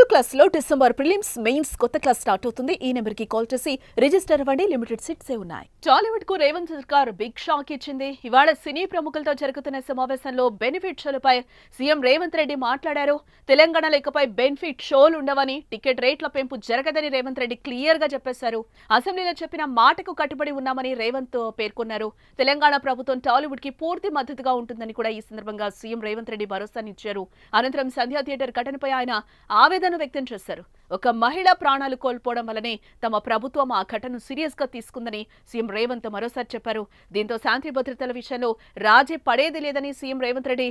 10th class లో December prelims mains కొత్త class start అవుతుంది. ఈ నెంబర్ కి కాల్ చేసి రిజిస్టర్ అవ్వండి. లిమిటెడ్ సీట్సే ఉన్నాయి. టాలీవుడ్ కు రేవంత్ సర్కార్ బిగ్ షాక్ ఇచ్చింది. ఇవాళ సినీ ప్రముఖులతో జరుగుతున్న సమావేశంలో బెనిఫిట్ షోలపై సీఎం రేవంత్ రెడ్డి మాట్లాడారు. తెలంగాణలో ఇకపై బెనిఫిట్ షోలు ఉండవని, టికెట్ రేట్ల పెంపు జరగదని రేవంత్ రెడ్డి క్లియర్ గా చెప్పేశారు. అసెంబ్లీలో చెప్పిన మాటకు కట్టుబడి ఉన్నామని రేవంత్ పేర్కొన్నారు. తెలంగాణ ప్రభుత్వం టాలీవుడ్ కి పూర్తి మద్దతుగా ఉంటుందని కూడా ఈ సందర్భంగా సీఎం రేవంత్ రెడ్డి భరోసానిచ్చారు. అనంతరం సంధ్యా థియేటర్ ఘటనపై ఆయన ఆవేదన వ్యక్తం చేశారు. ఒక మహిళ ప్రాణాలు కోల్పోవడం వల్లనే తమ ప్రభుత్వం ఆ ఘటనను సీరియస్ గా తీసుకుందని సీఎం రేవంత్ మరోసారి చెప్పారు. దీంతో శాంతి భద్రతల విషయంలో రాజీ పడేది లేదని సీఎం రేవంత్ రెడ్డి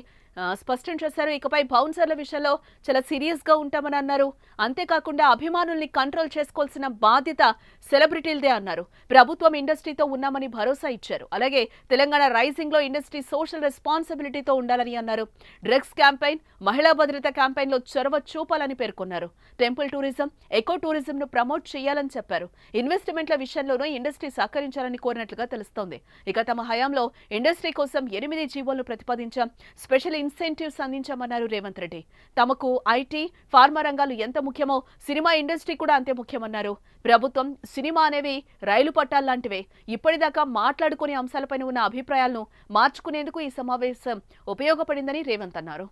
స్పష్టం చేశారు. ఇకపై బౌన్సర్ల విషయంలో చాలా సీరియస్ గా ఉంటామని అన్నారు. అంతేకాకుండా అభిమానుల్ని కంట్రోల్ చేసుకోవాల్సిన బాధ్యత సెలబ్రిటీలదే అన్నారు. ప్రభుత్వం ఇండస్ట్రీతో ఉన్నామని భరోసా ఇచ్చారు. అలాగే తెలంగాణ రైజింగ్ లో ఇండస్ట్రీ సోషల్ రెస్పాన్సిబిలిటీతో ఉండాలని అన్నారు. డ్రగ్స్ క్యాంపెయిన్, మహిళా భద్రత క్యాంపెయిన్ లో చొరవ చూపాలని పేర్కొన్నారు. టెంపుల్ టూరిజం, ఎకో టూరిజం ను ప్రమోట్ చేయాలని చెప్పారు. ఇన్వెస్ట్మెంట్ల విషయంలోనూ ఇండస్ట్రీ సహకరించాలని కోరినట్లుగా తెలుస్తోంది. ఇక తమ హయాంలో ఇండస్ట్రీ కోసం 8 జీవోలను ప్రతిపాదించాం, స్పెషల్ ఇన్సెంటివ్స్ అందించామన్నారు రేవంత్ రెడ్డి. తమకు ఐటీ, ఫార్మా రంగాలు ఎంత ముఖ్యమో సినిమా ఇండస్ట్రీ కూడా అంతే ముఖ్యమన్నారు. ప్రభుత్వం, సినిమా అనేవి రైలు పట్టాల్లాంటివే. ఇప్పటిదాకా మాట్లాడుకునే అంశాలపైన ఉన్న అభిప్రాయాలను మార్చుకునేందుకు ఈ సమావేశం ఉపయోగపడిందని రేవంత్ అన్నారు.